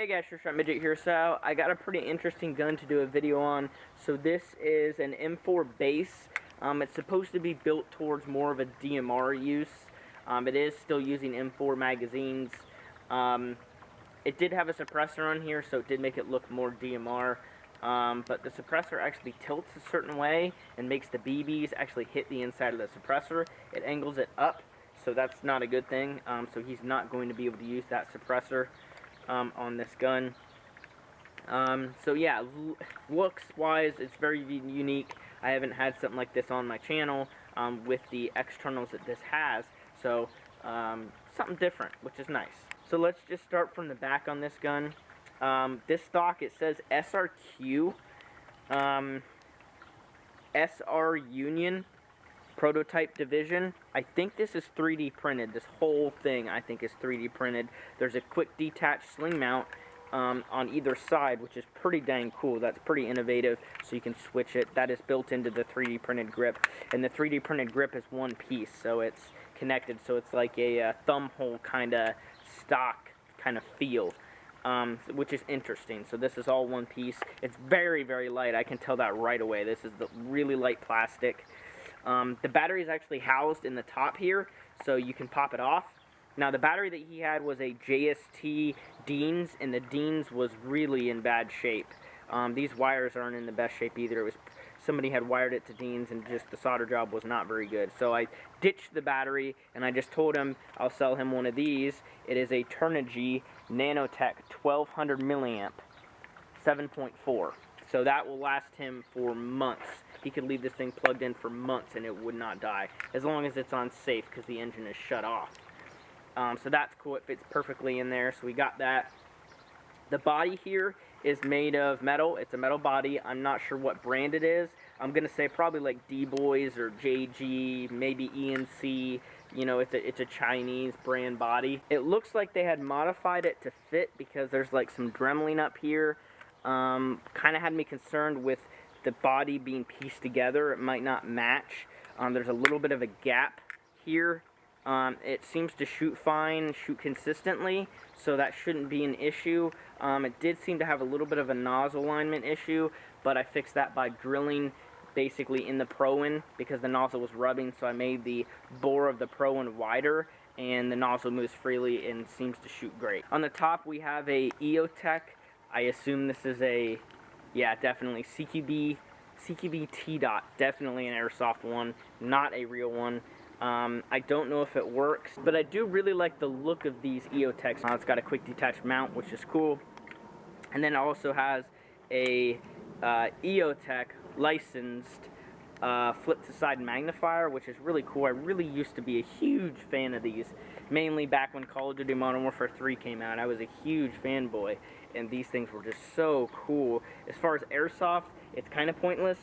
Hey guys, Short Midget here. So I got a pretty interesting gun to do a video on. So this is an M4 base. It's supposed to be built towards more of a DMR use. It is still using M4 magazines. It did have a suppressor on here, so it did make it look more DMR. But the suppressor actually tilts a certain way and makes the BBs actually hit the inside of the suppressor. It angles it up, so that's not a good thing. So he's not going to be able to use that suppressor on this gun. So yeah, looks wise, it's very unique. I haven't had something like this on my channel with the externals that this has, so something different, which is nice. So let's just start from the back on this gun. This stock, it says SRQ, SR Union Prototype Division. I think this is 3D printed. This whole thing I think is 3D printed. There's a quick detach sling mount on either side, which is pretty dang cool. That's pretty innovative, so you can switch it. That is built into the 3D printed grip, and the 3D printed grip is one piece, so it's connected, so it's like a thumb hole kind of stock kind of feel, which is interesting. So this is all one piece. It's very, very light. I can tell that right away. This is the really light plastic. The battery is actually housed in the top here, so you can pop it off. Now, the battery that he had was a JST Dean's, and the Dean's was really in bad shape. These wires aren't in the best shape either. It was somebody had wired it to Dean's, and just the solder job was not very good. So I ditched the battery, and I just told him I'll sell him one of these. It is a Turnigy Nanotech 1200 milliamp 7.4. So that will last him for months. He could leave this thing plugged in for months and it would not die, as long as it's on safe because the engine is shut off. So that's cool. It fits perfectly in there, so we got that. The body here is made of metal. It's a metal body. I'm not sure what brand it is. I'm going to say probably like D-Boys or JG, maybe ENC. You know, it's a Chinese brand body. It looks like they had modified it to fit because there's like some dremeling up here. Kind of had me concerned with the body being pieced together. It might not match. There's a little bit of a gap here. It seems to shoot fine, shoot consistently, so that shouldn't be an issue. It did seem to have a little bit of a nozzle alignment issue, but I fixed that by drilling basically in the Pro-In because the nozzle was rubbing, so I made the bore of the Pro-In wider, and the nozzle moves freely and seems to shoot great. On the top we have a EOTech. I assume this is a, yeah, definitely CQB T-Dot, definitely an airsoft one, not a real one. I don't know if it works, but I do really like the look of these EOTechs. It's got a quick detach mount, which is cool, and then it also has a EOTech licensed flip-to-side magnifier, which is really cool. I really used to be a huge fan of these, mainly back when Call of Duty Modern Warfare 3 came out. I was a huge fanboy, and these things were just so cool. As far as airsoft, it's kind of pointless.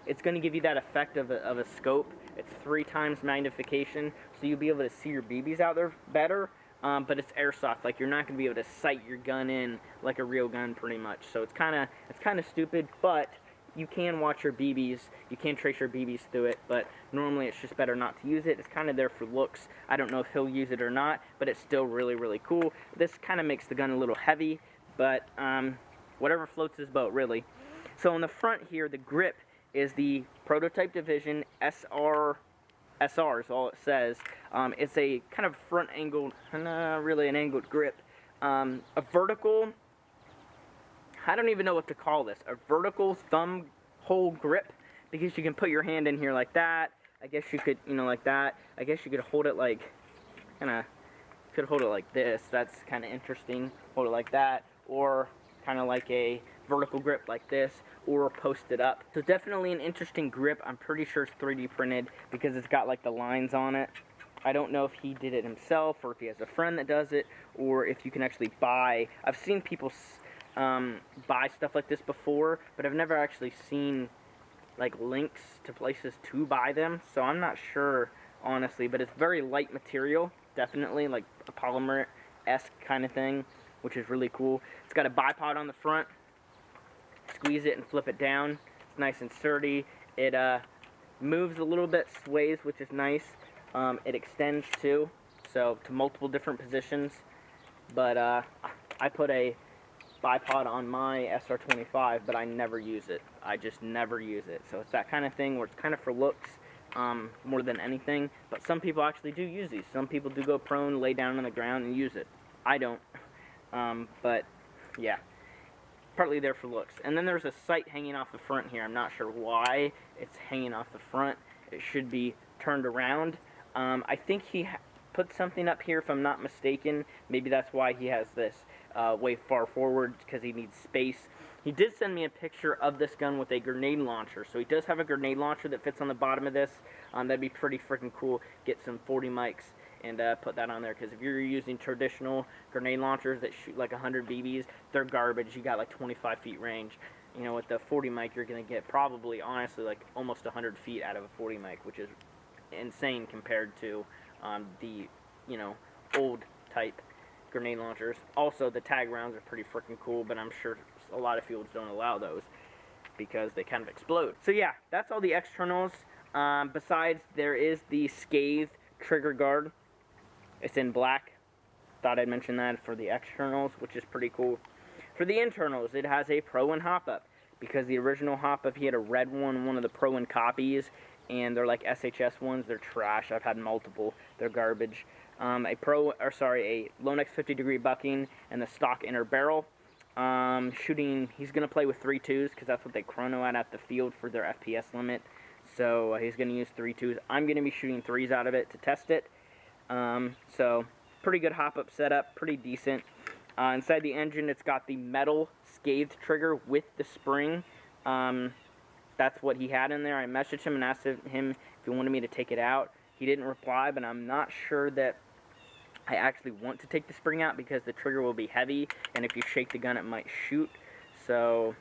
It's going to give you that effect of a scope. It's 3 times magnification, so you'll be able to see your BBs out there better, but it's airsoft. Like, you're not going to be able to sight your gun in like a real gun, pretty much. So it's kind of stupid, but you can watch your BBs. You can trace your BBs through it, but normally it's just better not to use it. It's kind of there for looks. I don't know if he'll use it or not, but it's still really, really cool. This kind of makes the gun a little heavy, but whatever floats his boat, really. So on the front here, the grip is the Prototype Division SR is all it says. It's a kind of front angled, not really an angled grip. A vertical, I don't even know what to call this. A vertical thumb hole grip, because you can put your hand in here like that. I guess you could, you know, like that. I guess you could hold it like, could hold it like this. That's kind of interesting. Hold it like that, or kind of like a vertical grip like this, or post it up. So definitely an interesting grip. I'm pretty sure it's 3D printed because it's got like the lines on it. I don't know if he did it himself or if he has a friend that does it, or if you can actually buy. I've seen people buy stuff like this before, but I've never actually seen like links to places to buy them, so I'm not sure honestly, but it's very light material, definitely like a polymer-esque kind of thing, which is really cool. It's got a bipod on the front. Squeeze it and flip it down. It's nice and sturdy. It moves a little bit, sways, which is nice. It extends too, so to multiple different positions. But I put a bipod on my SR25, but I never use it. I just never use it. So it's that kind of thing where it's kind of for looks more than anything. But some people actually do use these. Some people do go prone, lay down on the ground, and use it. I don't. But yeah, partly there for looks. And then there's a sight hanging off the front here. I'm not sure why it's hanging off the front. It should be turned around. I think he put something up here, if I'm not mistaken. Maybe that's why he has this way far forward, because he needs space. He did send me a picture of this gun with a grenade launcher, so he does have a grenade launcher that fits on the bottom of this. That'd be pretty freaking cool. Get some 40 mics and put that on there, because if you're using traditional grenade launchers that shoot like 100 BBs, they're garbage. You got like 25 feet range. You know, with the 40 mic, you're going to get probably, honestly, like almost 100 feet out of a 40 mic, which is insane compared to the, you know, old type grenade launchers. Also, the tag rounds are pretty freaking cool, but I'm sure a lot of fields don't allow those because they kind of explode. So yeah, that's all the externals. Besides, there is the scathed trigger guard. It's in black. Thought I'd mention that for the externals, which is pretty cool. For the internals, it has a Pro-In hop-up, because the original hop-up, he had a red one of the Pro-In copies, and they're like SHS ones. They're trash. I've had multiple. They're garbage. A Lonex 50-degree bucking and the stock inner barrel. Shooting, he's going to play with 3.2s because that's what they chrono at the field for their FPS limit. So he's going to use 3.2s. I'm going to be shooting 3s out of it to test it. So pretty good hop-up setup, pretty decent. Inside the engine, it's got the metal scathed trigger with the spring. That's what he had in there. I messaged him and asked him if he wanted me to take it out. He didn't reply, but I'm not sure that I actually want to take the spring out, because the trigger will be heavy, and if you shake the gun, it might shoot. So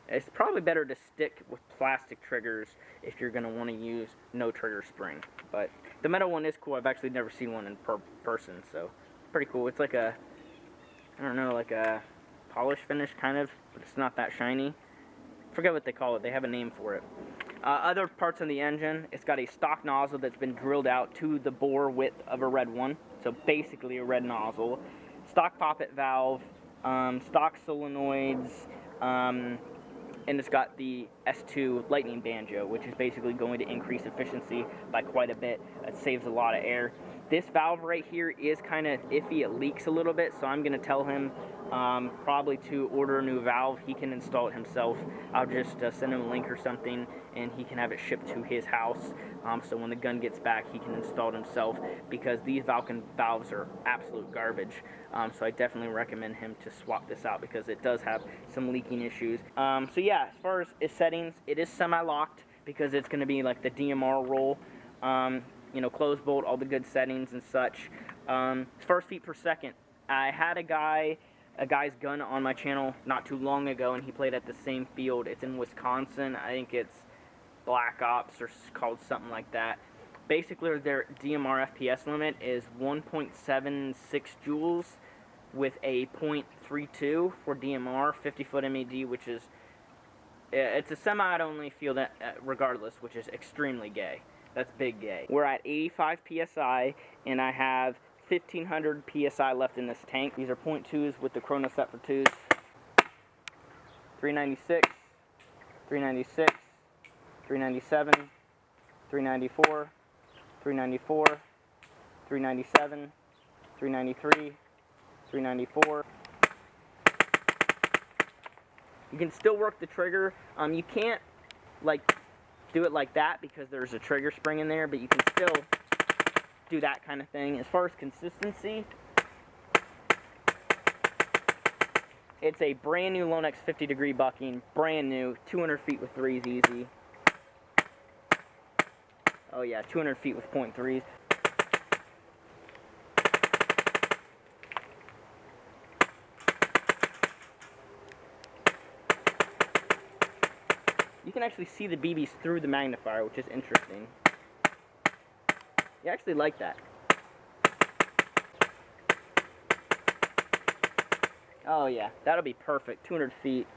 it's probably better to stick with plastic triggers if you're going to want to use no trigger spring. But the metal one is cool. I've actually never seen one in person, so pretty cool. It's like a, I don't know, like a polish finish kind of, but it's not that shiny. Forget what they call it. They have a name for it. Other parts on the engine, it's got a stock nozzle that's been drilled out to the bore width of a red one. So basically a red nozzle. Stock poppet valve, stock solenoids, and it's got the S2 lightning banjo, which is basically going to increase efficiency by quite a bit. It saves a lot of air. This valve right here is kind of iffy. It leaks a little bit, so I'm going to tell him probably to order a new valve. He can install it himself. I'll just send him a link or something, and he can have it shipped to his house. So when the gun gets back, he can install it himself, because these Valken valves are absolute garbage. So I definitely recommend him to swap this out, because it does have some leaking issues. So yeah, as far as its settings, it is semi-locked, because it's going to be like the DMR roll. You know, close bolt, all the good settings and such. As far as feet per second, I had a guy's gun on my channel not too long ago, and he played at the same field. It's in Wisconsin. I think it's Black Ops or called something like that. Basically, their DMR FPS limit is 1.76 joules with a 0.32 for DMR, 50-foot MAD, which is, it's a semi-only field regardless, which is extremely gay. That's big gay. We're at 85 PSI, and I have 1,500 PSI left in this tank. These are 0.2s with the chrono set for 2s. 396, 396, 397, 394, 394, 397, 393, 394. You can still work the trigger. You can't, like, do it like that because there's a trigger spring in there, but you can still do that kind of thing. As far as consistency, it's a brand new Lonex 50-degree bucking, brand new, 200 feet with 3s easy. Oh yeah, 200 feet with 0.3s. You can actually see the BBs through the magnifier, which is interesting. You actually like that. Oh yeah, that'll be perfect. 200 feet.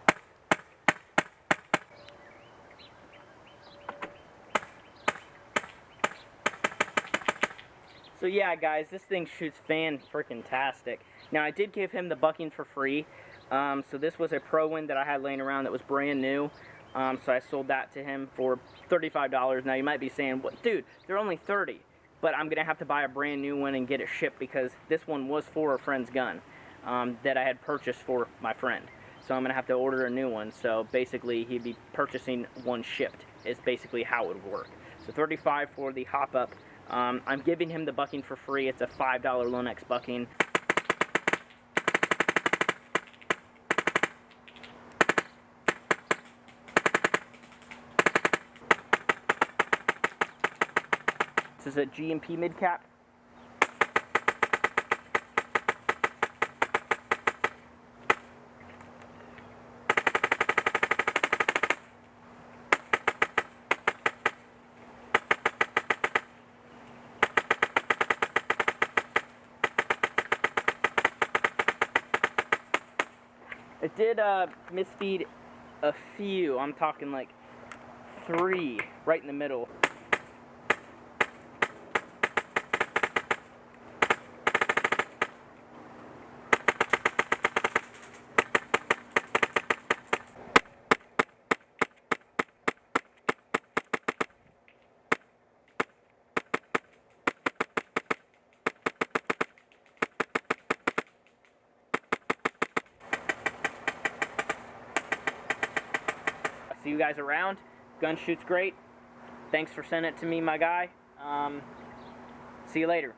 So yeah, guys, this thing shoots fan-freaking-tastic. Now, I did give him the bucking for free. So this was a Pro Wind that I had laying around that was brand new. So I sold that to him for $35. Now, you might be saying, well, dude, they're only $30. But I'm going to have to buy a brand new one and get it shipped because this one was for a friend's gun that I had purchased for my friend. So I'm going to have to order a new one. So basically, he'd be purchasing one shipped is basically how it would work. So $35 for the hop-up. I'm giving him the bucking for free. It's a $5 Lonex bucking. This is a G&P mid-cap. It did misfeed a few. I'm talking like 3 right in the middle. See you guys around. Gun shoots great. Thanks for sending it to me, my guy. See you later.